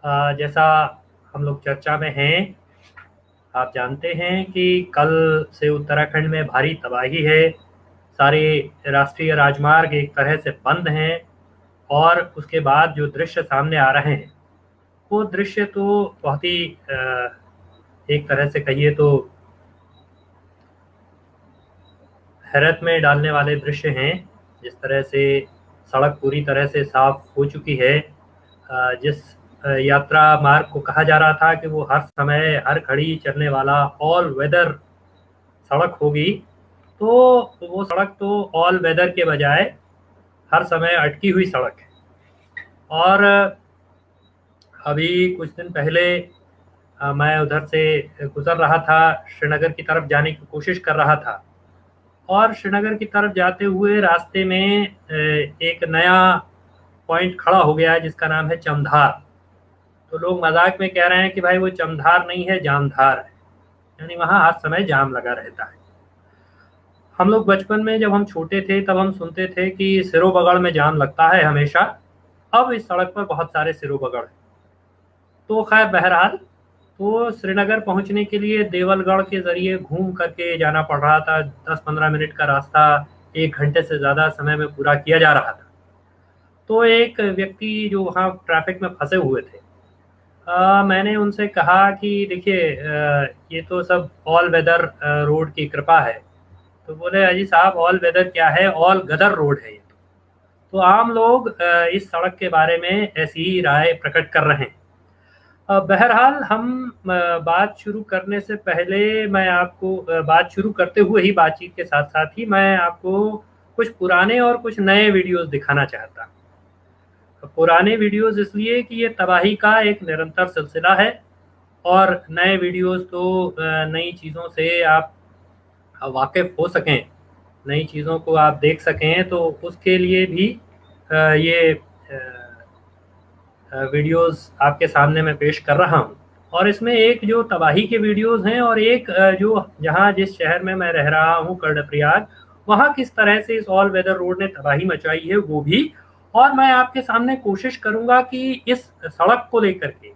जैसा हम लोग चर्चा में हैं, आप जानते हैं कि कल से उत्तराखंड में भारी तबाही है। सारे राष्ट्रीय राजमार्ग एक तरह से बंद हैं और उसके बाद जो दृश्य सामने आ रहे हैं, वो दृश्य तो बहुत ही एक तरह से कहिए तो हैरत में डालने वाले दृश्य हैं। जिस तरह से सड़क पूरी तरह से साफ हो चुकी है। जिस यात्रा मार्ग को कहा जा रहा था कि वो हर समय हर घड़ी चलने वाला ऑल वेदर सड़क होगी, तो वो सड़क तो ऑल वेदर के बजाय हर समय अटकी हुई सड़क है। और अभी कुछ दिन पहले मैं उधर से गुजर रहा था, श्रीनगर की तरफ जाने की कोशिश कर रहा था, और श्रीनगर की तरफ जाते हुए रास्ते में एक नया पॉइंट खड़ा हो गया है जिसका नाम है चमधार। तो लोग मजाक में कह रहे हैं कि भाई वो चमधार नहीं है, जामधार है, यानी वहाँ हर समय जाम लगा रहता है। हम लोग बचपन में जब हम छोटे थे तब हम सुनते थे कि सिरों बगड़ में जाम लगता है हमेशा। अब इस सड़क पर बहुत सारे सिरों बगड़ हैं। तो खैर बहरहाल, तो श्रीनगर पहुंचने के लिए देवलगढ़ के ज़रिए घूम करके जाना पड़ रहा था। 10-15 मिनट का रास्ता 1 घंटे से ज़्यादा समय में पूरा किया जा रहा था। तो एक व्यक्ति जो वहाँ ट्रैफिक में फंसे हुए थे, मैंने उनसे कहा कि देखिए, ये तो सब ऑल वेदर रोड की कृपा है। तो बोले, अजी साहब, ऑल वेदर क्या है, ऑल गदर रोड है ये। तो आम लोग इस सड़क के बारे में ऐसी ही राय प्रकट कर रहे हैं। बहरहाल, हम बात शुरू करने से पहले मैं आपको बात शुरू करते हुए ही बातचीत के साथ साथ ही मैं आपको कुछ पुराने और कुछ नए वीडियोस दिखाना चाहता हूँ। पुराने वीडियोस इसलिए कि ये तबाही का एक निरंतर सिलसिला है, और नए वीडियोस तो नई चीज़ों से आप वाकिफ हो सकें, नई चीज़ों को आप देख सकें, तो उसके लिए भी ये वीडियोस आपके सामने मैं पेश कर रहा हूँ। और इसमें एक जो तबाही के वीडियोस हैं, और एक जो जहाँ जिस शहर में मैं रह रहा हूँ, कर्णप्रयाग, वहाँ किस तरह से इस ऑल वेदर रोड ने तबाही मचाई है वो भी। और मैं आपके सामने कोशिश करूँगा कि इस सड़क को लेकर के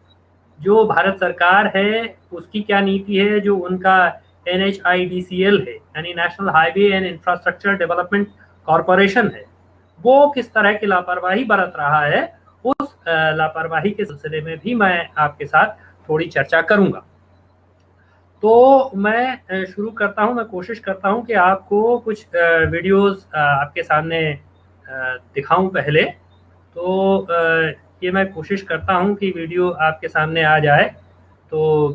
जो भारत सरकार है उसकी क्या नीति है, जो उनका NHIDCL है, यानी national highway and infrastructure development corporation है, वो किस तरह की लापरवाही बरत रहा है, उस लापरवाही के सिलसिले में भी मैं आपके साथ थोड़ी चर्चा करूंगा। तो मैं शुरू करता हूं, मैं कोशिश करता हूं कि आपको कुछ वीडियोस आपके सामने दिखाऊं पहले। तो ये मैं कोशिश करता हूं कि वीडियो आपके सामने आ जाए, तो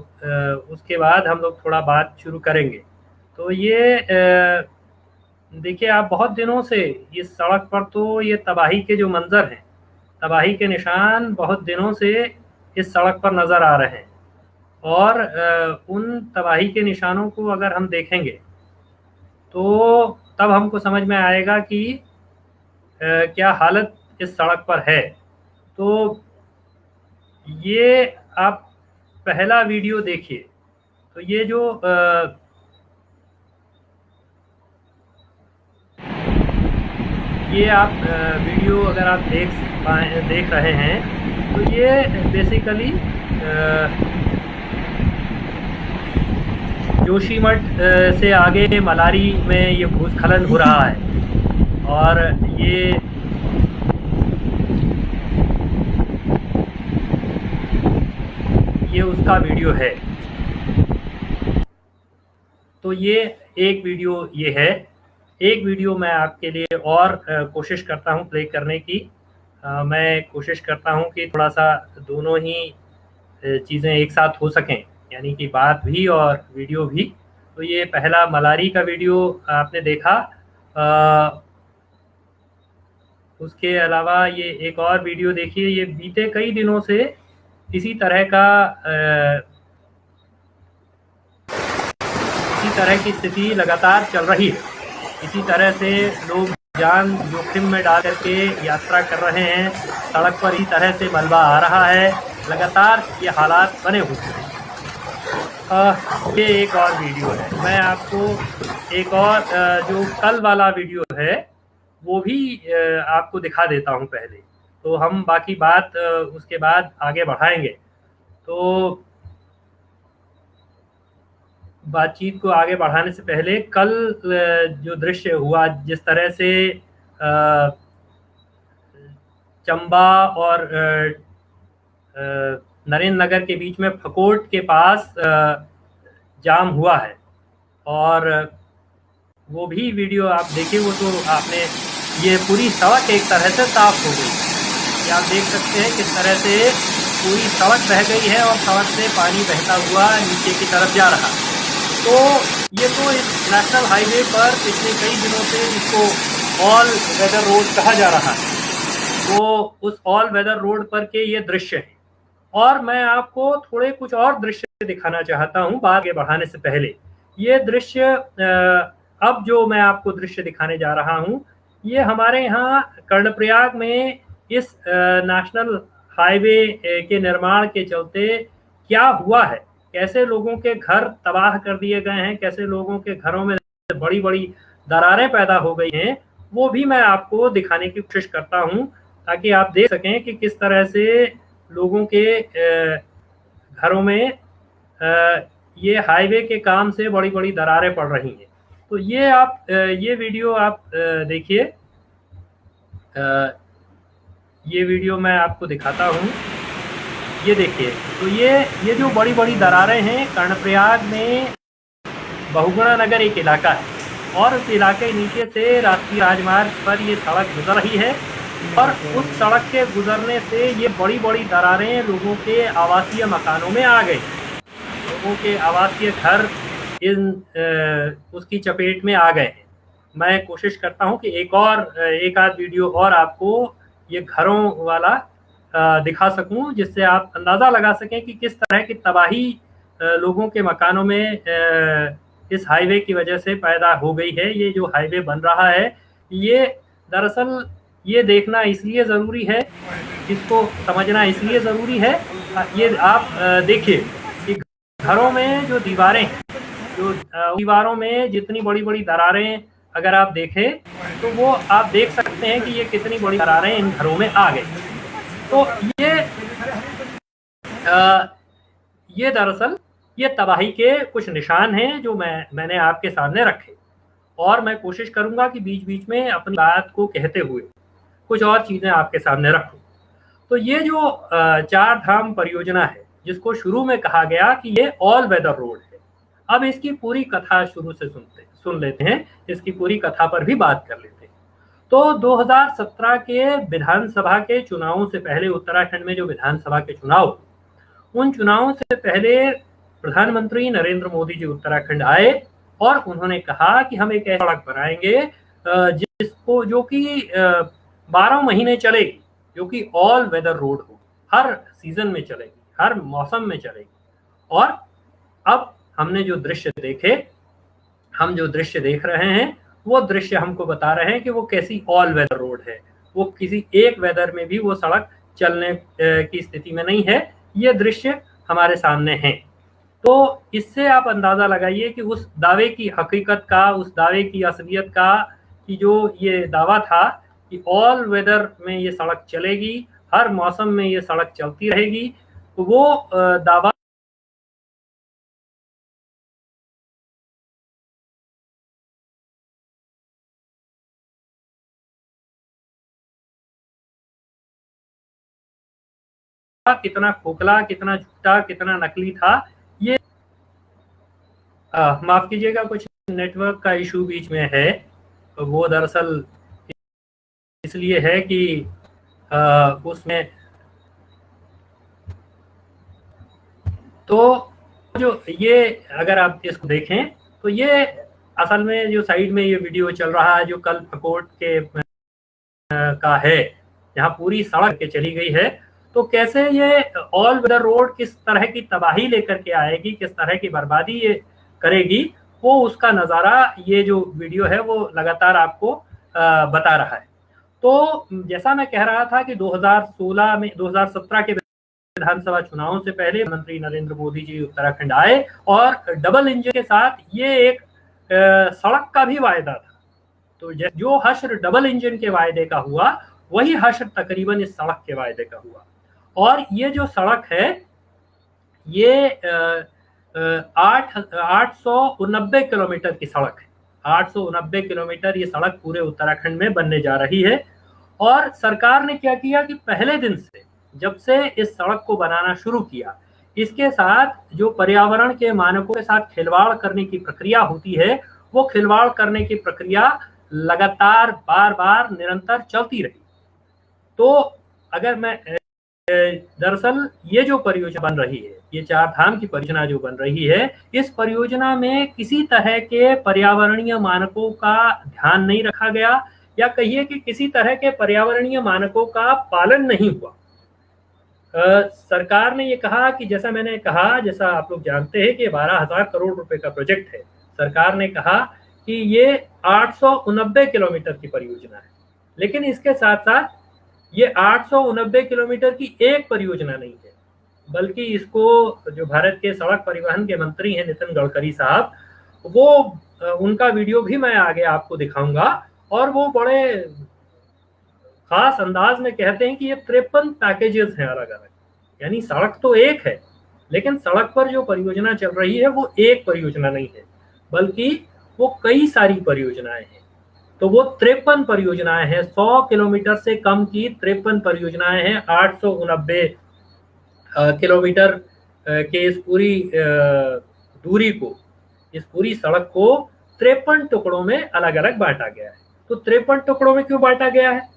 उसके बाद हम लोग थोड़ा बात शुरू करेंगे। तो ये देखिए, आप बहुत दिनों से इस सड़क पर तो ये तबाही के जो मंजर हैं, तबाही के निशान बहुत दिनों से इस सड़क पर नज़र आ रहे हैं। और उन तबाही के निशानों को अगर हम देखेंगे तो तब हमको समझ में आएगा कि क्या हालत इस सड़क पर है। तो ये आप पहला वीडियो देखिए। तो ये जो ये आप वीडियो अगर आप देख रहे हैं, तो ये बेसिकली जोशीमठ से आगे मलारी में ये भूस्खलन हो रहा है। और ये उसका वीडियो है। तो ये एक वीडियो ये है। एक वीडियो मैं आपके लिए और कोशिश करता हूँ प्ले करने की। मैं कोशिश करता हूँ कि थोड़ा सा दोनों ही चीज़ें एक साथ हो सकें, यानी कि बात भी और वीडियो भी। तो ये पहला मलारी का वीडियो आपने देखा। उसके अलावा ये एक और वीडियो देखिए। ये बीते कई दिनों से इसी तरह की स्थिति लगातार चल रही है। इसी तरह से लोग जान जोखिम में डाल करके यात्रा कर रहे हैं। सड़क पर इसी तरह से मलबा आ रहा है, लगातार ये हालात बने हुए हैं। ये एक और वीडियो है। मैं आपको एक और जो कल वाला वीडियो है वो भी आपको दिखा देता हूँ पहले। तो हम बाकी बात उसके बाद आगे बढ़ाएंगे। तो बातचीत को आगे बढ़ाने से पहले कल जो दृश्य हुआ, जिस तरह से चंबा और नरेंद्र नगर के बीच में फकोट के पास जाम हुआ है, और वो भी वीडियो आप देखिए, वो तो आपने, ये पूरी सड़क एक तरह से साफ हो गई। ये आप देख सकते हैं किस तरह से पूरी सड़क बह गई है और सड़क से पानी बहता हुआ नीचे की तरफ जा रहा है। तो ये तो इस नेशनल हाईवे पर पिछले कई दिनों से इसको ऑल वेदर रोड कहा जा रहा है। वो उस ऑल वेदर रोड पर के ये दृश्य है, और मैं आपको थोड़े कुछ और दृश्य दिखाना चाहता हूं बात आगे बढ़ाने से पहले। ये दृश्य अब जो मैं आपको दृश्य दिखाने जा रहा हूं, ये हमारे यहाँ कर्णप्रयाग में इस नेशनल हाईवे के निर्माण के चलते क्या हुआ है, कैसे लोगों के घर तबाह कर दिए गए हैं, कैसे लोगों के घरों में बड़ी बड़ी दरारें पैदा हो गई हैं, वो भी मैं आपको दिखाने की कोशिश करता हूं, ताकि आप देख सकें कि किस तरह से लोगों के घरों में ये हाईवे के काम से बड़ी बड़ी दरारें पड़ रही हैं। तो ये आप ये वीडियो आप देखिए, ये वीडियो मैं आपको दिखाता हूँ। ये देखिए, तो ये जो बड़ी बड़ी दरारें हैं, कर्णप्रयाग में बहुगुणा नगर एक इलाका है, और उस इलाके नीचे से राष्ट्रीय राजमार्ग पर ये सड़क गुजर रही है, और उस सड़क के गुजरने से ये बड़ी बड़ी दरारें लोगों के आवासीय मकानों में आ गई। लोगों के आवासीय घर उसकी चपेट में आ गए हैं। मैं कोशिश करता हूं कि एक आध वीडियो और आपको ये घरों वाला दिखा सकूं, जिससे आप अंदाज़ा लगा सकें कि किस तरह की तबाही लोगों के मकानों में इस हाईवे की वजह से पैदा हो गई है। ये जो हाईवे बन रहा है, ये दरअसल ये देखना इसलिए ज़रूरी है, इसको समझना इसलिए ज़रूरी है। ये आप देखिए कि घरों में जो दीवारें हैं, जो दीवारों में जितनी बड़ी बड़ी दरारें अगर आप देखें, तो वो आप देख सकते हैं कि ये कितनी बड़ी दरारें इन घरों में आ गई। तो ये दरअसल ये तबाही के कुछ निशान हैं जो मैंने आपके सामने रखे, और मैं कोशिश करूंगा कि बीच बीच में अपनी बात को कहते हुए कुछ और चीज़ें आपके सामने रखूं। तो ये जो चार धाम परियोजना है, जिसको शुरू में कहा गया कि ये ऑल वेदर रोड है, अब इसकी पूरी कथा शुरू से सुन लेते हैं, इसकी पूरी कथा पर भी बात कर लेते हैं। तो 2017 के विधानसभा के चुनावों से पहले, उत्तराखंड में जो विधानसभा के चुनाव, उन चुनावों से पहले प्रधानमंत्री नरेंद्र मोदी जी उत्तराखंड आए, और उन्होंने कहा कि हम एक ऐसी सड़क बनाएंगे जिसको जो कि 12 महीने चलेगी, जो कि ऑल वेदर रोड हो, हर सीजन में चलेगी, हर मौसम में चलेगी। और अब हमने जो दृश्य देखे, हम जो दृश्य देख रहे हैं, वो दृश्य हमको बता रहे हैं कि वो कैसी ऑल वेदर रोड है। वो किसी एक वेदर में भी वो सड़क चलने की स्थिति में नहीं है। ये दृश्य हमारे सामने हैं। तो इससे आप अंदाजा लगाइए कि उस दावे की हकीकत का, उस दावे की असलियत का, कि जो ये दावा था कि ऑल वेदर में ये सड़क चलेगी, हर मौसम में ये सड़क चलती रहेगी, तो वो दावा कितना खोखला, कितना झूठा, कितना नकली था। ये माफ कीजिएगा, कुछ नेटवर्क का इशू बीच में है। वो दरअसल इसलिए है कि उसमें तो जो ये अगर आप इसको देखें, तो ये असल में जो साइड में ये वीडियो चल रहा है, जो कल फकोट के का है, जहाँ पूरी सड़क के चली गई है, तो कैसे ये ऑल वेदर रोड किस तरह की तबाही लेकर के आएगी, किस तरह की बर्बादी ये करेगी, वो उसका नज़ारा ये जो वीडियो है वो लगातार आपको बता रहा है। तो जैसा मैं कह रहा था कि 2017 के विधानसभा चुनावों से पहले प्रधानमंत्री नरेंद्र मोदी जी उत्तराखंड आए, और डबल इंजन के साथ ये एक सड़क का भी वायदा था। तो जो हश्र डबल इंजन के वायदे का हुआ, वही हश्र तकरीबन इस सड़क के वायदे का हुआ। और ये जो सड़क है ये 890 किलोमीटर की सड़क है। 890 किलोमीटर ये सड़क पूरे उत्तराखंड में बनने जा रही है। और सरकार ने क्या किया कि पहले दिन से जब से इस सड़क को बनाना शुरू किया, इसके साथ जो पर्यावरण के मानकों के साथ खिलवाड़ करने की प्रक्रिया होती है, वो खिलवाड़ करने की प्रक्रिया लगातार बार बार निरंतर चलती रही। तो अगर मैं दरअसल ये जो परियोजना बन रही है, ये चार धाम की परियोजना जो बन रही है, इस परियोजना में किसी तरह के पर्यावरणीय मानकों का ध्यान नहीं रखा गया, या कहिए कि किसी तरह के पर्यावरणीय मानकों का पालन नहीं हुआ। सरकार ने ये कहा कि जैसा मैंने कहा, जैसा आप लोग जानते हैं कि 12,000 करोड़ रुपए का प्रोजेक्ट है। सरकार ने कहा कि ये 890 किलोमीटर की परियोजना है, लेकिन इसके साथ साथ ये 890 किलोमीटर की एक परियोजना नहीं है, बल्कि इसको जो भारत के सड़क परिवहन के मंत्री हैं नितिन गडकरी साहब, वो उनका वीडियो भी मैं आगे आपको दिखाऊंगा, और वो बड़े खास अंदाज में कहते हैं कि ये 53 पैकेजेस हैं अलग अलग। यानी सड़क तो एक है, लेकिन सड़क पर जो परियोजना चल रही है वो एक परियोजना नहीं है, बल्कि वो कई सारी परियोजनाएं हैं। तो वो 53 परियोजनाएं हैं, 100 किलोमीटर से कम की 53 परियोजनाएं हैं। 890 किलोमीटर के इस पूरी दूरी को, इस पूरी सड़क को 53 टुकड़ों में अलग अलग बांटा गया है। तो 53 टुकड़ों में क्यों बांटा गया है?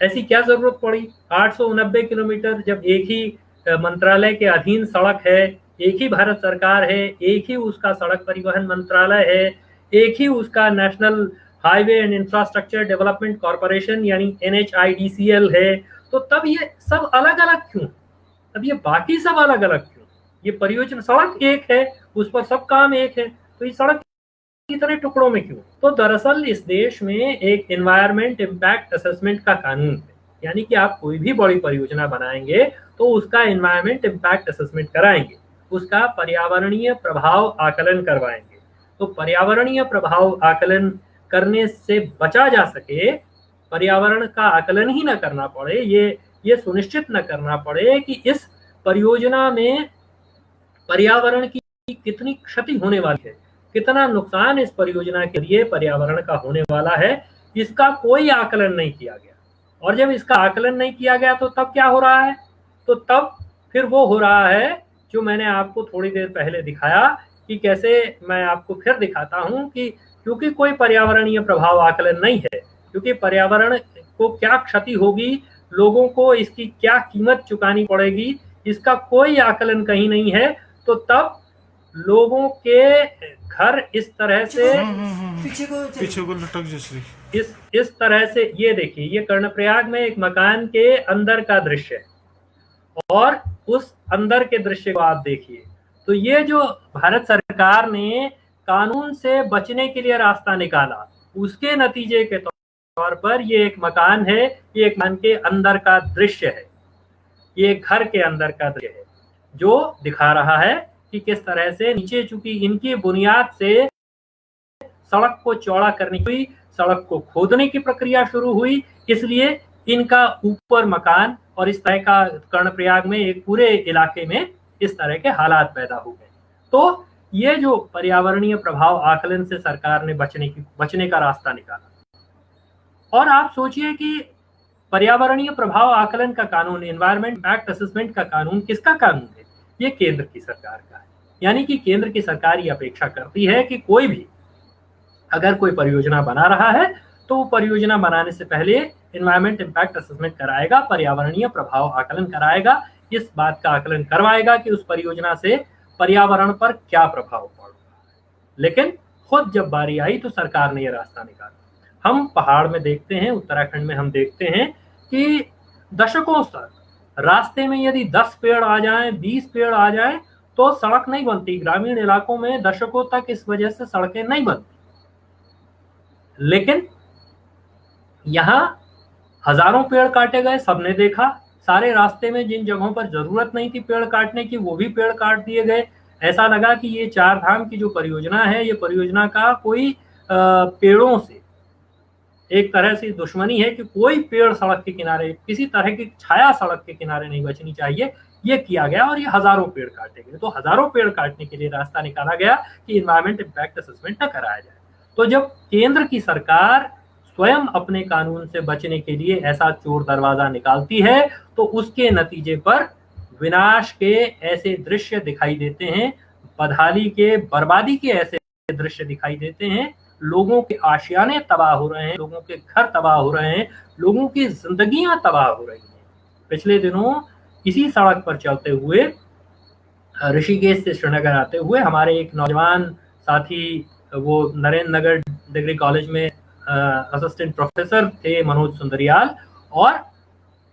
ऐसी क्या जरूरत पड़ी? 890 किलोमीटर जब एक ही मंत्रालय के अधीन सड़क है, एक ही भारत सरकार है, एक ही उसका सड़क परिवहन मंत्रालय है, एक ही उसका national highway and infrastructure development corporation यानी NHIDCL है, तो तब ये सब अलग अलग क्यों? अब ये बाकी सब अलग अलग क्यों? ये परियोजना, सड़क एक है, उस पर सब काम एक है, तो ये सड़क तरह टुकड़ों में क्यों? तो दरअसल इस देश में एक एनवायरमेंट इम्पैक्ट असेसमेंट का कानून है। यानी कि आप कोई भी बड़ी परियोजना बनाएंगे तो उसका एनवायरमेंट इम्पैक्ट असेसमेंट कराएंगे, उसका पर्यावरणीय प्रभाव आकलन करवाएंगे। तो पर्यावरणीय प्रभाव आकलन करने से बचा जा सके, पर्यावरण का आकलन ही न करना पड़े, ये सुनिश्चित न करना पड़े कि इस परियोजना में पर्यावरण की कितनी क्षति होने वाली है, कितना नुकसान इस परियोजना के लिए पर्यावरण का होने वाला है, इसका कोई आकलन नहीं किया गया। और जब इसका आकलन नहीं किया गया तो तब क्या हो रहा है? तो तब फिर वो हो रहा है जो मैंने आपको थोड़ी देर पहले दिखाया, कि कैसे, मैं आपको फिर दिखाता हूं कि क्योंकि कोई पर्यावरणीय प्रभाव आकलन नहीं है, क्योंकि पर्यावरण को क्या क्षति होगी, लोगों को इसकी क्या कीमत चुकानी पड़ेगी, इसका कोई आकलन कहीं नहीं है। तो तब लोगों के घर इस तरह से पीछे को लटक जैसे इस तरह से, ये देखिए, ये कर्णप्रयाग में एक मकान के अंदर का दृश्य है, और उस अंदर के दृश्य को आप देखिए। तो ये जो भारत सरकार ने कानून से बचने के लिए रास्ता निकाला, उसके नतीजे के तौर पर ये एक मकान है, ये एक मकान के अंदर का दृश्य है, ये घर के अंदर का दृश्य है, जो दिखा रहा है कि किस तरह से नीचे, चूंकि इनकी बुनियाद से सड़क को चौड़ा करने की, सड़क को खोदने की प्रक्रिया शुरू हुई, इसलिए इनका ऊपर मकान और इस तरह का कर्णप्रयाग में एक पूरे इलाके में इस तरह के हालात पैदा हो गए। तो ये जो पर्यावरणीय प्रभाव आकलन से सरकार ने बचने का रास्ता निकाला। और आप सोचिए कि पर्यावरणीय प्रभाव आकलन का कानून, एनवायरमेंट इम्पैक्ट असेसमेंट का कानून किसका कानून है? ये केंद्र की सरकार का है। यानी कि केंद्र की सरकार ये अपेक्षा करती है कि कोई भी अगर कोई परियोजना बना रहा है तो वो परियोजना बनाने से पहले एनवायरमेंट इम्पैक्ट असेसमेंट कराएगा, पर्यावरणीय प्रभाव आकलन कराएगा, इस बात का आकलन करवाएगा कि उस परियोजना से पर्यावरण पर क्या प्रभाव पड़ रहा है। लेकिन खुद जब बारी आई तो सरकार ने यह रास्ता निकाला। हम पहाड़ में देखते हैं, उत्तराखंड में हम देखते हैं कि दशकों तक रास्ते में यदि 10 पेड़ आ जाएं, 20 पेड़ आ जाएं, तो सड़क नहीं बनती। ग्रामीण इलाकों में दशकों तक इस वजह से सड़कें नहीं बनती। लेकिन यहां हजारों पेड़ काटे गए, सबने देखा। सारे रास्ते में जिन जगहों पर जरूरत नहीं थी पेड़ काटने की, वो भी पेड़ काट दिए गए। ऐसा लगा कि ये चार धाम की जो परियोजना है, ये परियोजना का कोई पेड़ों से एक तरह से दुश्मनी है कि कोई पेड़ सड़क के किनारे, किसी तरह की छाया सड़क के किनारे नहीं बचनी चाहिए, ये किया गया और ये हजारों पेड़ काटे गए। तो हजारों पेड़ काटने के लिए रास्ता निकाला गया कि इन्वायरमेंट इम्पैक्ट असेसमेंट न कराया जाए। तो जब केंद्र की सरकार स्वयं अपने कानून से बचने के लिए ऐसा चोर दरवाजा निकालती है तो उसके नतीजे पर विनाश के ऐसे दृश्य दिखाई देते हैं, बदहाली के, बर्बादी के ऐसे दृश्य दिखाई देते हैं। लोगों के आशियाने तबाह हो रहे हैं, लोगों के घर तबाह हो रहे हैं, लोगों की जिंदगियां तबाह हो रही हैं। पिछले दिनों इसी सड़क पर चलते हुए ऋषिकेश से श्रीनगर आते हुए हमारे एक नौजवान साथी, वो नरेंद्र नगर डिग्री कॉलेज में असिस्टेंट प्रोफेसर थे, मनोज सुंदरियाल, और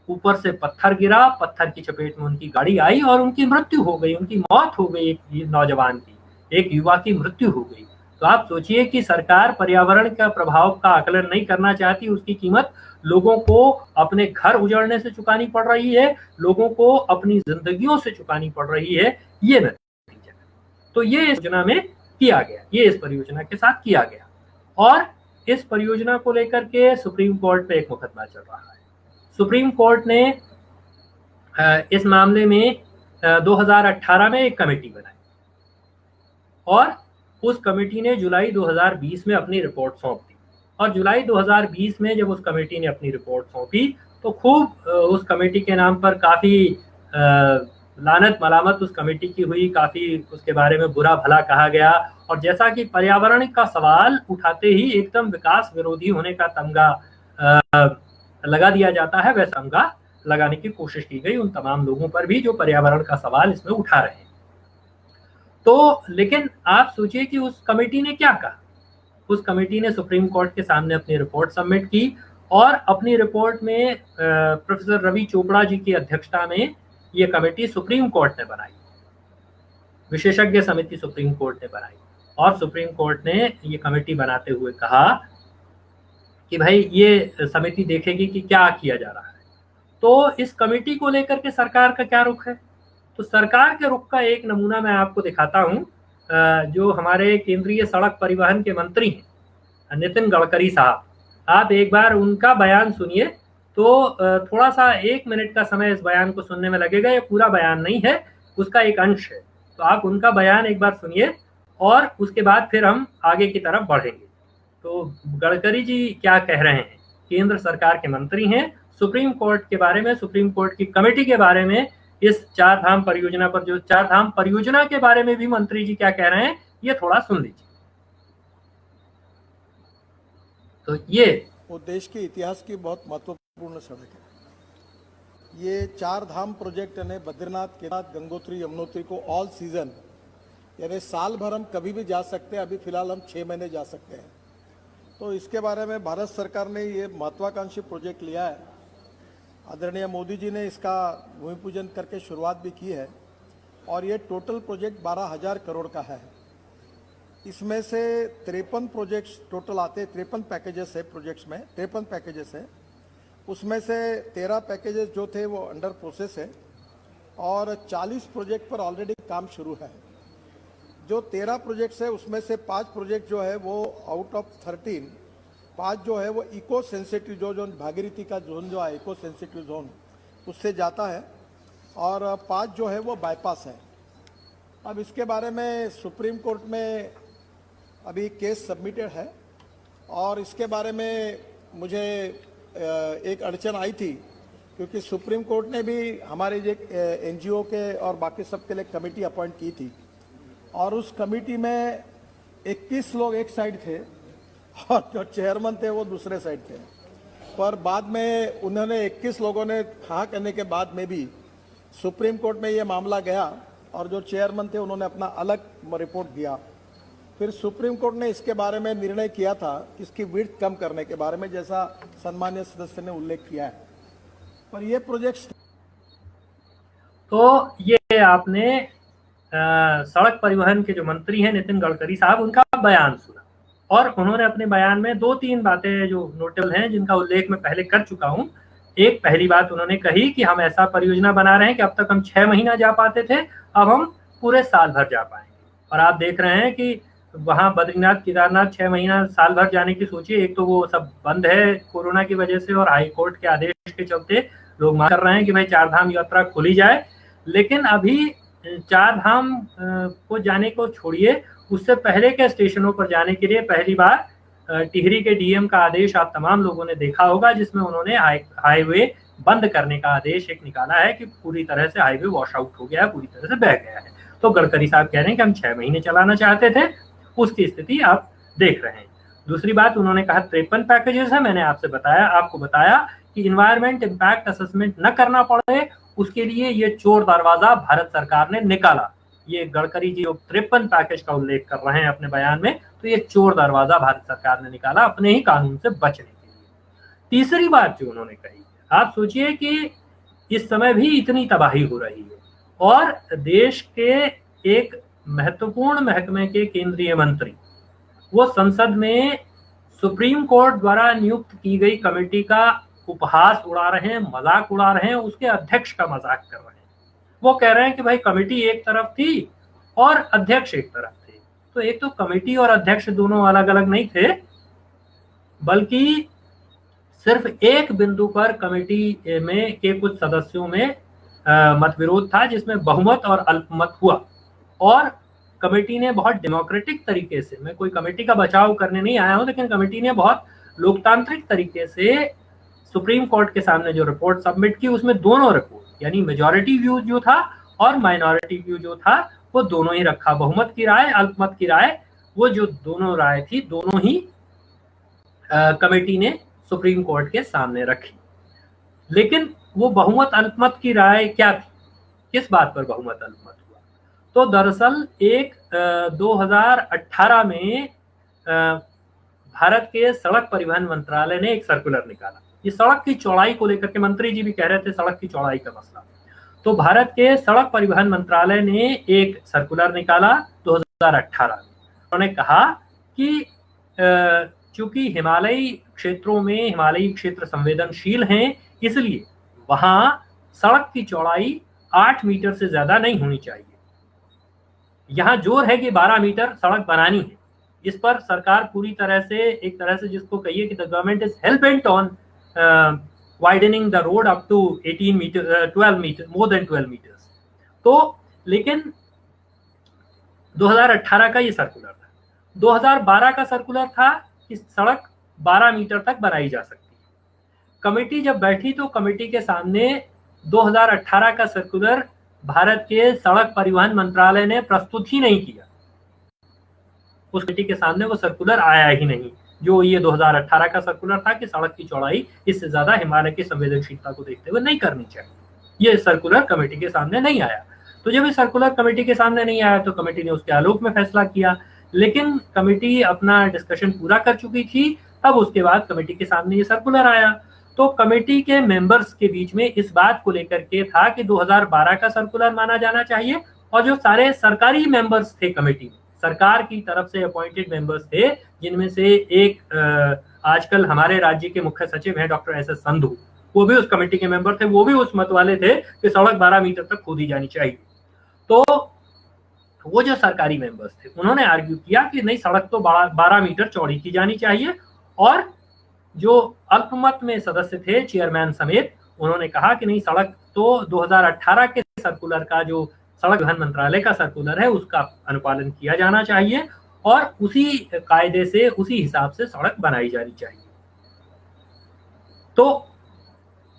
ऊपर से पत्थर गिरा, पत्थर की चपेट में उनकी गाड़ी आई और उनकी मृत्यु हो गई, उनकी मौत हो गई। एक नौजवान की, एक युवा की मृत्यु हो गई। तो आप सोचिए कि सरकार पर्यावरण का प्रभाव का आकलन नहीं करना चाहती, उसकी कीमत लोगों को अपने घर उजड़ने से चुकानी पड़ रही है, लोगों को अपनी जिंदगियों से चुकानी पड़ रही है, ये नतीजा। तो ये इस योजना में किया गया, ये इस परियोजना के साथ किया गया। और इस परियोजना को लेकर के सुप्रीम कोर्ट में एक मुकदमा चल रहा है। सुप्रीम कोर्ट ने इस मामले में 2018 में एक कमेटी बनाई और उस कमेटी ने जुलाई 2020 में अपनी रिपोर्ट सौंप दी। और जुलाई 2020 में जब उस कमेटी ने अपनी रिपोर्ट सौंपी तो खूब उस कमेटी के नाम पर काफ़ी लानत मलामत उस कमेटी की हुई, काफ़ी उसके बारे में बुरा भला कहा गया। और जैसा कि पर्यावरण का सवाल उठाते ही एकदम विकास विरोधी होने का तमगा लगा दिया जाता है, वैसा तमगा लगाने की कोशिश की गई उन तमाम लोगों पर भी जो पर्यावरण का सवाल इसमें उठा रहे हैं। तो लेकिन आप सोचिए कि उस कमेटी ने क्या कहा। उस कमेटी ने सुप्रीम कोर्ट के सामने अपनी रिपोर्ट सबमिट की और अपनी रिपोर्ट में प्रोफेसर रवि चोपड़ा जी की अध्यक्षता में ये कमेटी सुप्रीम कोर्ट ने बनाई, विशेषज्ञ समिति सुप्रीम कोर्ट ने बनाई। और सुप्रीम कोर्ट ने ये कमेटी बनाते हुए कहा कि भाई ये समिति देखेगी कि क्या किया जा रहा है। तो इस कमेटी को लेकर के सरकार का क्या रुख है, तो सरकार के रुख का एक नमूना मैं आपको दिखाता हूं। जो हमारे केंद्रीय सड़क परिवहन के मंत्री हैं नितिन गडकरी साहब, आप एक बार उनका बयान सुनिए। तो थोड़ा सा 1 मिनट का समय इस बयान को सुनने में लगेगा, ये पूरा बयान नहीं है, उसका एक अंश है। तो आप उनका बयान एक बार सुनिए और उसके बाद फिर हम आगे की तरफ बढ़ेंगे। तो गडकरी जी क्या कह रहे हैं, केंद्र सरकार के मंत्री हैं, सुप्रीम कोर्ट के बारे में, सुप्रीम कोर्ट की कमेटी के बारे में, इस चार धाम परियोजना पर, जो चार धाम परियोजना के बारे में भी मंत्री जी क्या कह रहे हैं, ये थोड़ा सुन लीजिए। तो ये वो देश के इतिहास की बहुत महत्वपूर्ण सड़क है। ये चार धाम प्रोजेक्ट यानी बद्रीनाथ, केदारनाथ, गंगोत्री, यमुनोत्री को ऑल सीजन यानी साल भर हम कभी भी जा सकते हैं। अभी फिलहाल हम 6 महीने जा सकते हैं। तो इसके बारे में भारत सरकार ने ये महत्वाकांक्षी प्रोजेक्ट लिया है। आदरणीय मोदी जी ने इसका भूमि पूजन करके शुरुआत भी की है और ये टोटल प्रोजेक्ट 12,000 करोड़ का है। इसमें से 53 प्रोजेक्ट्स टोटल आते हैं, 53 पैकेजेस है प्रोजेक्ट्स में, 53 पैकेजेस है। उसमें से 13 पैकेजेस जो थे वो अंडर प्रोसेस है और 40 प्रोजेक्ट पर ऑलरेडी काम शुरू है। जो 13 प्रोजेक्ट्स है उसमें से 5 प्रोजेक्ट जो है वो आउट ऑफ 13, 5 जो है वो इको सेंसिटिव जोन, भागीरथी का जोन जो है इको सेंसिटिव जोन, उससे जाता है और 5 जो है वो बाईपास है। अब इसके बारे में सुप्रीम कोर्ट में अभी केस सबमिटेड है और इसके बारे में मुझे एक अड़चन आई थी क्योंकि सुप्रीम कोर्ट ने भी हमारे जो NGO के और बाकी सब के लिए कमेटी अपॉइंट की थी और उस कमेटी में 21 लोग एक साइड थे और जो चेयरमैन थे वो दूसरे साइड थे। पर बाद में उन्होंने 21 लोगों ने हाँ कहने के बाद में भी सुप्रीम कोर्ट में ये मामला गया और जो चेयरमैन थे उन्होंने अपना अलग रिपोर्ट दिया। फिर सुप्रीम कोर्ट ने इसके बारे में निर्णय किया था इसकी विड्थ कम करने के बारे में, जैसा सम्मानीय सदस्य ने उल्लेख किया है। पर ये प्रोजेक्ट तो ये आपने सड़क परिवहन के जो मंत्री हैं नितिन गडकरी साहब, उनका बयान सुना और उन्होंने अपने बयान में 2-3 बातें जो नोटेबल हैं जिनका उल्लेख मैं पहले कर चुका हूं। एक पहली बात उन्होंने कही कि हम ऐसा परियोजना बना रहे हैं कि अब तक हम 6 महीना जा पाते थे, अब हम पूरे साल भर जा पाएंगे। और आप देख रहे हैं कि वहाँ बद्रीनाथ केदारनाथ 6 महीना साल भर जाने की सोचिए, एक तो वो सब बंद है कोरोना की वजह से और हाई कोर्ट के आदेश के चलते लोग मांग कर रहे हैं कि भाई चार धाम यात्रा खोली जाए। लेकिन अभी चार धाम को जाने को छोड़िए, उससे पहले के स्टेशनों पर जाने के लिए पहली बार टिहरी के डीएम का आदेश आप तमाम लोगों ने देखा होगा, जिसमें उन्होंने हाईवे बंद करने का आदेश एक निकाला है कि पूरी तरह से हाईवे वॉश आउट हो गया है, पूरी तरह से बह गया है। तो गडकरी साहब कह रहे हैं कि हम 6 महीने चलाना चाहते थे, उसकी स्थिति आप देख रहे हैं। दूसरी बात उन्होंने कहा 53 पैकेजेस है। मैंने आपको बताया कि इन्वायरमेंट इम्पैक्ट असेसमेंट न करना पड़े, उसके लिए ये चोर दरवाजा भारत सरकार ने निकाला। ये गडकरी जी जो 53 पैकेज का उल्लेख कर रहे हैं अपने बयान में, तो ये चोर दरवाजा भारत सरकार ने निकाला अपने ही कानून से बचने के लिए। तीसरी बात जो उन्होंने कही, आप सोचिए कि इस समय भी इतनी तबाही हो रही है और देश के एक महत्वपूर्ण महकमे के केंद्रीय मंत्री वो संसद में सुप्रीम कोर्ट द्वारा नियुक्त की गई कमेटी का उपहास उड़ा रहे हैं, मजाक उड़ा रहे हैं, उसके अध्यक्ष का मजाक कर रहे हैं। वो कह रहे हैं कि भाई कमेटी एक तरफ थी और अध्यक्ष एक तरफ थे। तो एक तो कमेटी और अध्यक्ष दोनों अलग अलग नहीं थे, बल्कि सिर्फ एक बिंदु पर कमेटी में के कुछ सदस्यों में मतविरोध था, जिसमें बहुमत और अल्पमत हुआ और कमेटी ने बहुत डेमोक्रेटिक तरीके से, मैं कोई कमेटी का बचाव करने नहीं आया हूं, लेकिन कमेटी ने बहुत लोकतांत्रिक तरीके से सुप्रीम कोर्ट के सामने जो रिपोर्ट सबमिट की, उसमें दोनों रिपोर्ट यानी मेजॉरिटी व्यू जो था और माइनॉरिटी व्यू जो था वो दोनों ही रखा। बहुमत की राय, अल्पमत की राय, वो जो दोनों राय थी दोनों ही कमेटी ने सुप्रीम कोर्ट के सामने रखी। लेकिन वो बहुमत अल्पमत की राय क्या थी, किस बात पर बहुमत अल्पमत हुआ? तो दरअसल 2018 में भारत के सड़क परिवहन मंत्रालय ने एक सर्कुलर निकाला। ये सड़क की चौड़ाई को लेकर के मंत्री जी भी कह रहे थे सड़क की चौड़ाई का मसला। तो भारत के सड़क परिवहन मंत्रालय ने एक सर्कुलर निकाला 2018 में। उन्होंने कहा कि चूंकि हिमालयी क्षेत्रों में हिमालयी क्षेत्र संवेदनशील हैं, इसलिए वहां सड़क की चौड़ाई 8 मीटर से ज्यादा नहीं होनी चाहिए। यहां जोर है कि 12 मीटर सड़क बनानी है। इस पर सरकार पूरी तरह से, एक तरह से जिसको कहिए कि the government is hell bent on widening the road up to 18 metre 12 metre, more than 12 metres. तो लेकिन 2018 का ये सर्कुलर था। 2012 का सर्कुलर था कि सड़क 12 मीटर तक बनाई जा सकती है। कमेटी जब बैठी तो कमेटी के सामने 2018 का सर्कुलर भारत के सड़क परिवहन मंत्रालय ने प्रस्तुत ही नहीं किया। उस कमेटी के सामने वो सर्कुलर आया ही नहीं, जो ये 2018 का सर्कुलर था कि सड़क की चौड़ाई इससे ज्यादा हिमालय की संवेदनशीलता को देखते हुए नहीं करनी चाहिए। ये सर्कुलर कमेटी के सामने नहीं आया। तो जब ये सर्कुलर कमेटी के सामने नहीं आया तो कमेटी ने उसके आलोक में फैसला किया। लेकिन कमेटी अपना डिस्कशन पूरा कर चुकी थी, तब उसके बाद कमेटी के सामने ये सर्कुलर आया। तो कमेटी के मेंबर्स के बीच में इस बात को लेकर के था कि 2012 का सर्कुलर माना जाना चाहिए, और जो सारे सरकारी मेंबर्स थे कमेटी में, सरकार की तरफ से अपॉइंटेड मेंबर्स थे, जिनमें से एक आजकल हमारे राज्य के मुख्य सचिव हैं डॉक्टर एस संधू, वो भी उस कमेटी के मेंबर थे। वो भी उस मत वाले थे कि सड़क 12 मीटर तक खोदी जानी चाहिए। तो वो जो सरकारी मेंबर्स थे उन्होंने आर्ग्यू किया कि नहीं, सड़क तो 12 मीटर चौड़ी की जानी चाहिए। और जो अल्पमत में सदस्य थे, चेयरमैन समेत, उन्होंने कहा कि नहीं, सड़क तो 2018 के सर्कुलर का, जो सड़क परिवहन मंत्रालय का सर्कुलर है, उसका अनुपालन किया जाना चाहिए और उसी कायदे से, उसी हिसाब से सड़क बनाई जानी चाहिए। तो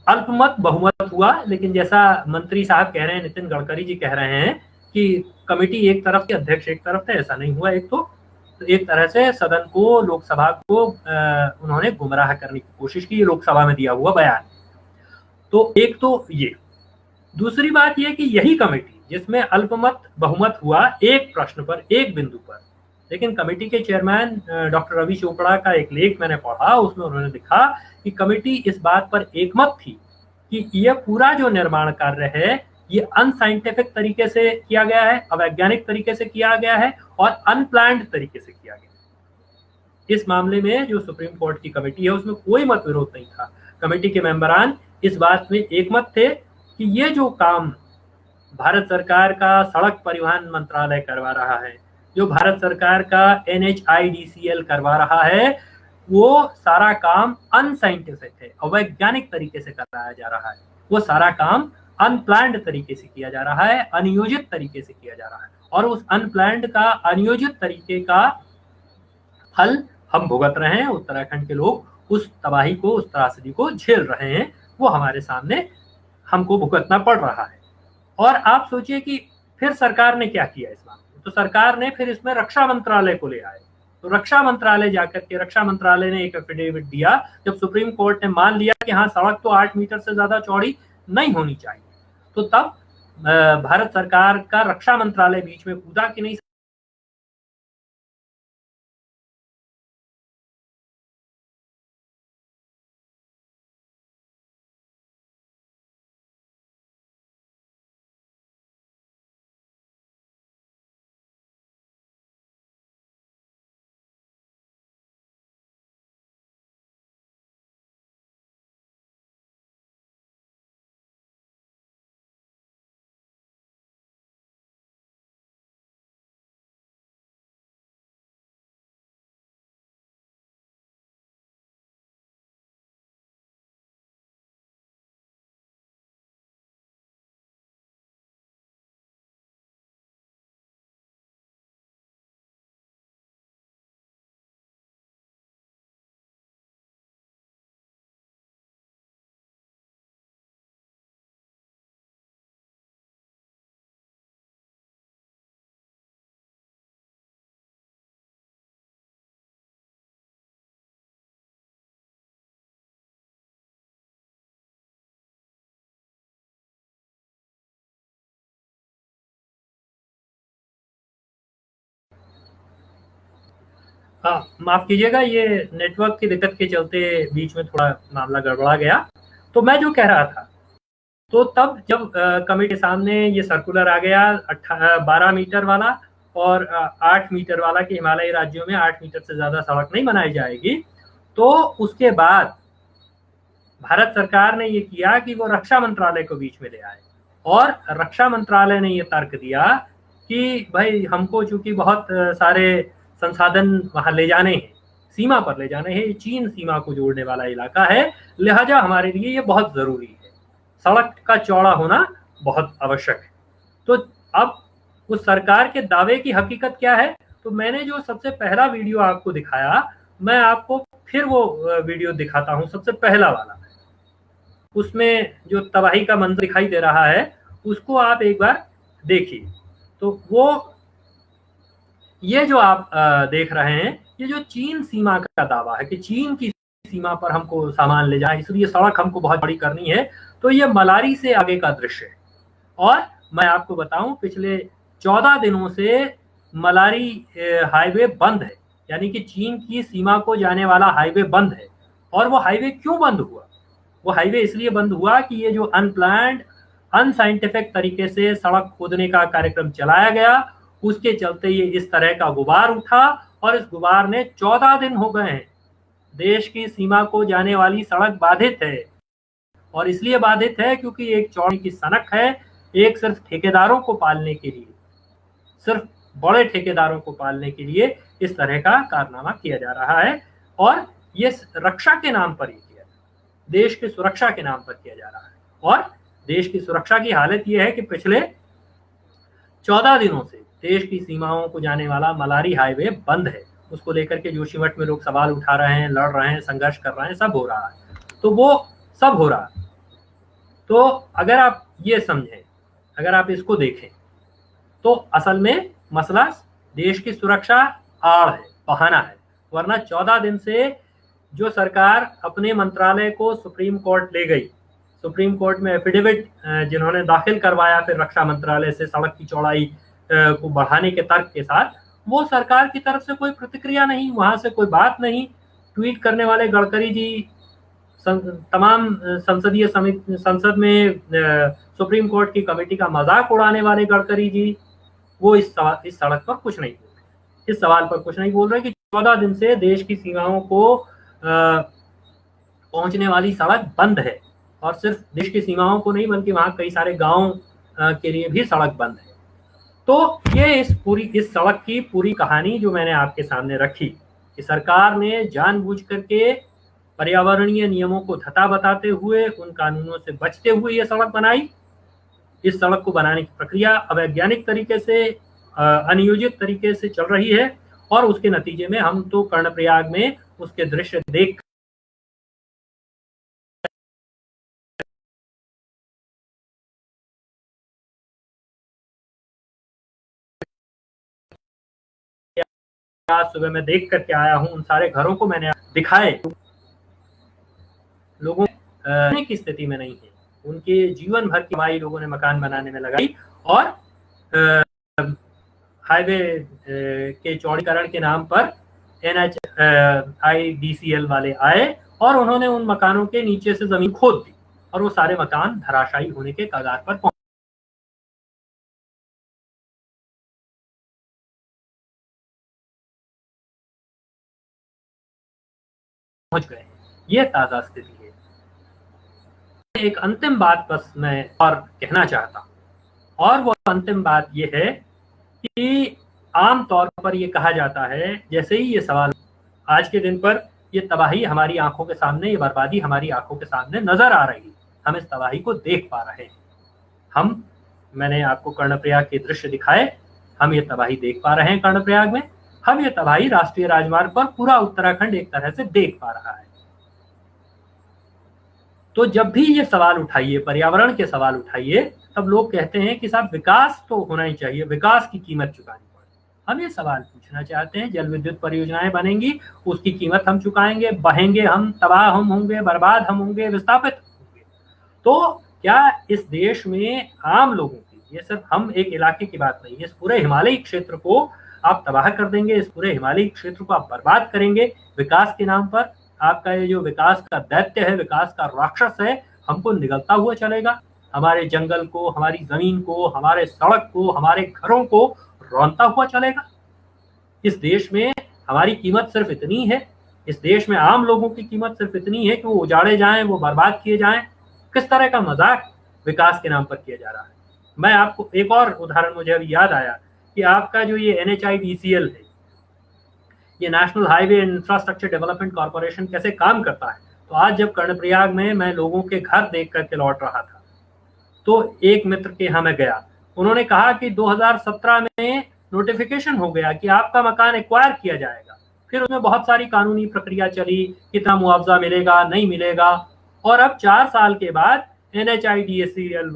अल्पमत बहुमत हुआ। लेकिन जैसा मंत्री साहब कह रहे हैं, नितिन गडकरी जी कह रहे हैं कि कमेटी एक तरफ के, अध्यक्ष एक तरफ थे, ऐसा नहीं हुआ। एक तरह से सदन को, लोकसभा को उन्होंने गुमराह करने की कोशिश की, लोकसभा में दिया हुआ बयान। तो एक तो ये। दूसरी बात ये कि यही कमेटी जिसमें अल्पमत बहुमत हुआ एक प्रश्न पर, एक बिंदु पर, लेकिन कमेटी के चेयरमैन डॉक्टर रवि चोपड़ा का एक लेख मैंने पढ़ा, उसमें उन्होंने लिखा कि कमेटी इस बात पर एकमत थी कि यह पूरा जो निर्माण कार्य है ये अनसाइंटिफिक तरीके से किया गया है, अवैज्ञानिक तरीके से किया गया है और अनप्लान्ड तरीके से किया गया है। इस मामले में जो सुप्रीम कोर्ट की कमेटी है उसमें कोई मत विरोध नहीं था। कमेटी के मेंबरान इस बात में एकमत थे कि ये जो काम भारत सरकार का सड़क परिवहन मंत्रालय करवा रहा है, जो भारत सरकार का NHIDCL करवा रहा है, वो सारा काम अनसाइंटिफिक है, अवैज्ञानिक तरीके से कराया जा रहा है। वो सारा काम अनप्लान्ड तरीके से किया जा रहा है, अनियोजित तरीके से किया जा रहा है, और उस अनप्लान्ड का, अनियोजित तरीके का फल हम भुगत रहे हैं। उत्तराखंड के लोग उस तबाही को, उस त्रासदी को झेल रहे हैं, वो हमारे सामने हमको भुगतना पड़ रहा है। और आप सोचिए कि फिर सरकार ने क्या किया इस मामले में। तो सरकार ने फिर इसमें रक्षा मंत्रालय को ले आए। तो रक्षा मंत्रालय जाकर के, रक्षा मंत्रालय ने एक एफिडेविट दिया, जब सुप्रीम कोर्ट ने मान लिया कि हाँ, सड़क तो 8 मीटर से ज्यादा चौड़ी नहीं होनी चाहिए, तो तब भारत सरकार का रक्षा मंत्रालय बीच में कूदा कि नहीं, हाँ, माफ कीजिएगा, ये नेटवर्क की दिक्कत के चलते बीच में थोड़ा मामला गड़बड़ा गया। तो मैं जो कह रहा था, तो तब जब कमेटी के सामने ये सर्कुलर आ गया 12 मीटर वाला और 8 मीटर वाला, कि हिमालयी राज्यों में 8 मीटर से ज्यादा सड़क नहीं बनाई जाएगी, तो उसके बाद भारत सरकार ने ये किया कि वो रक्षा मंत्रालय को बीच में ले आए, और रक्षा मंत्रालय ने ये तर्क दिया कि भाई, हमको चूंकि बहुत सारे संसाधन वहां ले जाने हैं, सीमा पर ले जाने हैं, चीन सीमा को जोड़ने वाला इलाका है, लिहाजा हमारे लिए ये बहुत जरूरी है, सड़क का चौड़ा होना बहुत आवश्यक है। तो अब उस सरकार के दावे की हकीकत क्या है? तो मैंने जो सबसे पहला वीडियो आपको दिखाया, मैं आपको फिर वो वीडियो दिखाता हूं, सबसे पहला वाला। उसमें जो तबाही का मंजर दिखाई दे रहा है, उसको आप एक बार देखिए। तो वो ये जो आप देख रहे हैं, ये जो चीन सीमा का दावा है कि चीन की सीमा पर हमको सामान ले जाए, इसलिए सड़क हमको बहुत बड़ी करनी है, तो ये मलारी से आगे का दृश्य है। और मैं आपको बताऊं, पिछले 14 दिनों से मलारी हाईवे बंद है, यानी कि चीन की सीमा को जाने वाला हाईवे बंद है। और वो हाईवे क्यों बंद हुआ? वो हाईवे इसलिए बंद हुआ कि ये जो अनप्लान्ड, अनसाइंटिफिक तरीके से सड़क खोदने का कार्यक्रम चलाया गया, उसके चलते ये इस तरह का गुबार उठा, और इस गुबार ने 14 दिन हो गए हैं, देश की सीमा को जाने वाली सड़क बाधित है। और इसलिए बाधित है क्योंकि एक चौड़ी की सनक है, एक सिर्फ ठेकेदारों को पालने के लिए, सिर्फ बड़े ठेकेदारों को पालने के लिए इस तरह का कारनामा किया जा रहा है। और ये रक्षा के नाम पर ही किया, देश की सुरक्षा के नाम पर किया जा रहा है। और देश की सुरक्षा की हालत ये है कि पिछले 14 दिनों से देश की सीमाओं को जाने वाला मलारी हाईवे बंद है। उसको लेकर के जोशीमठ में लोग सवाल उठा रहे हैं, लड़ रहे हैं, संघर्ष कर रहे हैं, सब हो रहा है। तो वो सब हो रहा है। तो अगर आप ये समझें, अगर आप इसको देखें, तो असल में मसला देश की सुरक्षा आड़ है, बहाना है। वरना 14 दिन से जो सरकार अपने मंत्रालय को सुप्रीम कोर्ट ले गई, सुप्रीम कोर्ट में एफिडेविट जिन्होंने दाखिल करवाया फिर रक्षा मंत्रालय से सड़क की चौड़ाई को बढ़ाने के तर्क के साथ, वो सरकार की तरफ से कोई प्रतिक्रिया नहीं, वहां से कोई बात नहीं। ट्वीट करने वाले गडकरी जी, तमाम संसदीय समिति, संसद में सुप्रीम कोर्ट की कमेटी का मजाक उड़ाने वाले गडकरी जी, वो इस सड़क पर कुछ नहीं बोल रहे, इस सवाल पर कुछ नहीं बोल रहे कि 14 दिन से देश की सीमाओं को पहुंचने वाली सड़क बंद है। और सिर्फ देश की सीमाओं को नहीं, बल्कि वहां कई सारे गांव के लिए भी सड़क बंद है। तो ये इस सड़क की पूरी कहानी जो मैंने आपके सामने रखी कि सरकार ने जानबूझ करके पर्यावरणीय नियमों को धता बताते हुए, उन कानूनों से बचते हुए ये सड़क बनाई। इस सड़क को बनाने की प्रक्रिया अवैज्ञानिक तरीके से, अनियोजित तरीके से चल रही है और उसके नतीजे में हम तो कर्णप्रयाग में उसके दृश्य देख सुबह मैं देख करके आया हूं। उन सारे घरों को मैंने दिखाए। लोगों की स्थिति में नहीं है, उनके जीवन भर की कमाई लोगों ने मकान बनाने में लगाई और हाईवे के चौड़ीकरण के नाम पर NHIDCL वाले आए और उन्होंने उन मकानों के नीचे से जमीन खोद दी और वो सारे मकान धराशायी होने के कगार पर पहुंच गए। ये ताजा स्थिति है। एक अंतिम बात बस मैं और कहना चाहता हूं, और वो अंतिम बात ये है कि आम तौर पर ये कहा जाता है, जैसे ही ये सवाल आज के दिन पर ये तबाही हमारी आंखों के सामने, ये बर्बादी हमारी आंखों के सामने नजर आ रही है, हम इस तबाही को देख पा रहे हैं। मैंने आपको कर्णप्रयाग के दृश्य दिखाए, हम ये तबाही देख पा रहे हैं कर्णप्रयाग में। हम ये तबाही राष्ट्रीय राजमार्ग पर पूरा उत्तराखंड एक तरह से देख पा रहा है। तो जब भी ये सवाल उठाइए, पर्यावरण के सवाल उठाइए, तब लोग कहते हैं कि साहब विकास तो होना ही चाहिए, विकास की कीमत चुकानी पड़े। हम ये सवाल पूछना चाहते हैं, जल विद्युत परियोजनाएं बनेंगी, उसकी कीमत हम चुकाएंगे, बहेंगे हम, तबाह हम होंगे, बर्बाद हम होंगे, विस्थापित होंगे। तो क्या इस देश में आम लोगों की, ये सिर्फ हम एक इलाके की बात नहीं है, इस पूरे हिमालयी क्षेत्र को आप तबाह कर देंगे, इस पूरे हिमालयी क्षेत्र को आप बर्बाद करेंगे विकास के नाम पर। आपका ये जो विकास का दैत्य है, विकास का राक्षस है, हमको निगलता हुआ चलेगा। हमारे जंगल को, हमारी जमीन को, हमारे सड़क को, हमारे घरों को रौंदता हुआ चलेगा। इस देश में हमारी कीमत सिर्फ इतनी है, इस देश में आम लोगों की कीमत सिर्फ इतनी है कि वो उजाड़े जाएं, वो बर्बाद किए जाएं। किस तरह का मजाक विकास के नाम पर किया जा रहा है। मैं आपको एक और उदाहरण मुझे अभी याद आया कि आपका जो ये NHIDCL है, ये national highway infrastructure development corporation कैसे काम करता है। तो आज जब कर्णप्रयाग में मैं लोगों के घर देख करके लौट रहा था, तो एक मित्र के यहाँ मैं गया, उन्होंने कहा कि 2017 में नोटिफिकेशन हो गया कि आपका मकान एक्वायर किया जाएगा। फिर उसमें बहुत सारी कानूनी प्रक्रिया चली, कितना मुआवजा मिलेगा, नहीं मिलेगा, और अब 4 साल के बाद NHIDCL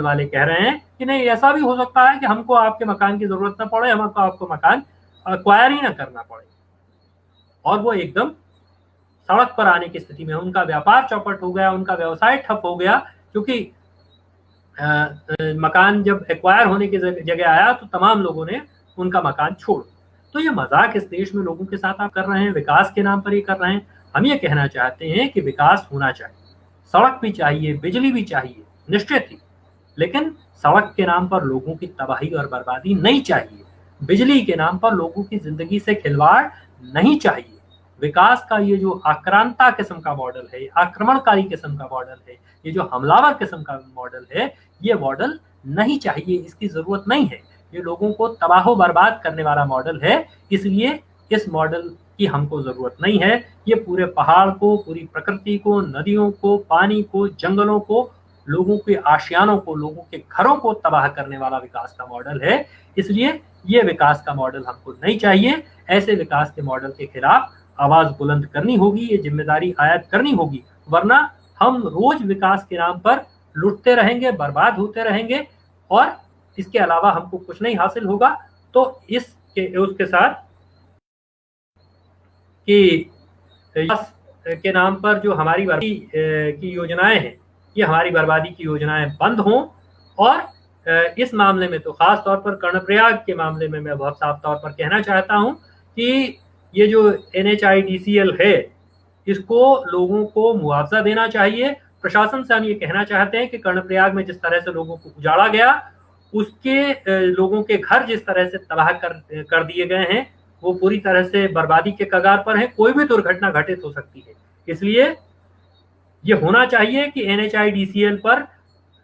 वाले कह रहे हैं कि नहीं, ऐसा भी हो सकता है कि हमको आपके मकान की जरूरत ना पड़े, हमको आपको मकान एक्वायर ही ना करना पड़े। और वो एकदम सड़क पर आने की स्थिति में, उनका व्यापार चौपट हो गया, उनका व्यवसाय ठप हो गया, क्योंकि मकान जब एक्वायर होने की जगह आया तो तमाम लोगों ने उनका मकान छोड़। तो ये मजाक इस देश में लोगों के साथ आप कर रहे हैं, विकास के नाम पर ही कर रहे हैं। हम ये कहना चाहते हैं कि विकास होना चाहिए, सड़क भी चाहिए, बिजली भी चाहिए, निश्चित ही, लेकिन सड़क के नाम पर लोगों की तबाही और बर्बादी नहीं चाहिए। बिजली के नाम पर लोगों की जिंदगी से खिलवाड़ नहीं चाहिए। विकास का ये जो आक्रांता किस्म का मॉडल है, आक्रमणकारी किस्म का मॉडल है, ये जो हमलावर किस्म का मॉडल है, ये मॉडल नहीं चाहिए, इसकी जरूरत नहीं है। ये लोगों को तबाह बर्बाद करने वाला मॉडल है, इसलिए इस मॉडल की हमको जरूरत नहीं है। ये पूरे पहाड़ को, पूरी प्रकृति को, नदियों को, पानी को, जंगलों को, लोगों के आशियानों को, लोगों के घरों को तबाह करने वाला विकास का मॉडल है। इसलिए ये विकास का मॉडल हमको नहीं चाहिए। ऐसे विकास के मॉडल के खिलाफ आवाज बुलंद करनी होगी, ये जिम्मेदारी आयद करनी होगी, वरना हम रोज विकास के नाम पर लुटते रहेंगे, बर्बाद होते रहेंगे और इसके अलावा हमको कुछ नहीं हासिल होगा। तो उसके साथ कि के नाम पर जो हमारी बर्बादी की योजनाएं हैं, ये हमारी बर्बादी की योजनाएं बंद हों। और इस मामले में तो खास तौर पर कर्णप्रयाग के मामले में मैं बहुत साफ तौर पर कहना चाहता हूं कि ये जो NHIDCL है, इसको लोगों को मुआवजा देना चाहिए। प्रशासन से हम ये कहना चाहते हैं कि कर्णप्रयाग में जिस तरह से लोगों को उजाड़ा गया, उसके लोगों के घर जिस तरह से तबाह कर दिए गए हैं, वो पूरी तरह से बर्बादी के कगार पर है। कोई भी दुर्घटना घटित हो सकती है, इसलिए ये होना चाहिए कि NHIDCL पर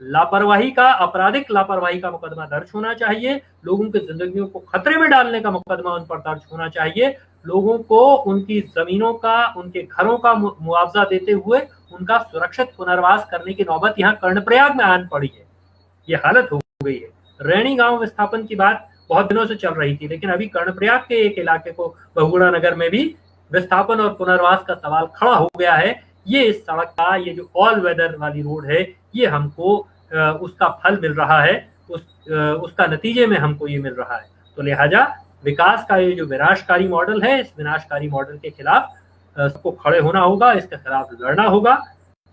लापरवाही का, आपराधिक लापरवाही का मुकदमा दर्ज होना चाहिए, लोगों की जिंदगियों को खतरे में डालने का मुकदमा उन पर दर्ज होना चाहिए, लोगों को उनकी जमीनों का, उनके घरों का मुआवजा देते हुए उनका सुरक्षित पुनर्वास करने की नौबत यहाँ कर्णप्रयाग में आन पड़ी है। ये हालत हो गई है। रैणी गांव विस्थापन की बात बहुत दिनों से चल रही थी, लेकिन अभी कर्णप्रयाग के एक इलाके को बहुगुणा नगर में भी विस्थापन और पुनर्वास का सवाल खड़ा हो गया है। ये इस सड़क का, ये जो ऑल वेदर वाली रोड है, ये हमको उसका फल मिल रहा है, उसका नतीजे में हमको ये मिल रहा है। तो लिहाजा विकास का ये जो विनाशकारी मॉडल है, इस विनाशकारी मॉडल के खिलाफ सबको खड़े होना होगा, इसके खिलाफ लड़ना होगा।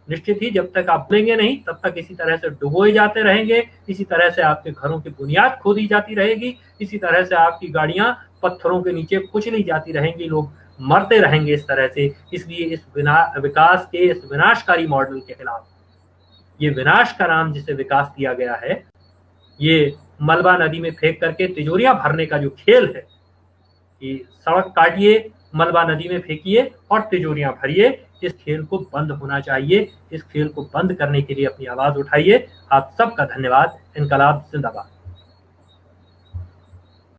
निश्चित ही जब तक आप बोलेंगे नहीं, तब तक इसी तरह से डुबोए जाते रहेंगे, इसी तरह से आपके घरों की बुनियाद खोदी जाती रहेगी, इसी तरह से आपकी गाड़ियां पत्थरों के नीचे कुचली जाती रहेंगी, लोग मरते रहेंगे इस तरह से। इसलिए इस विकास के, इस विनाशकारी मॉडल के खिलाफ, ये विनाश का नाम जिसे विकास दिया गया है, ये मलबा नदी में फेंक करके तिजोरियां भरने का जो खेल है, कि सड़क काटिए, मलबा नदी में फेंकिए और तिजोरियां भरिए, इस खेल को बंद होना चाहिए। इस खेल को बंद करने के लिए अपनी आवाज उठाइए। आप सबका धन्यवाद। इनकलाब जिंदाबाद।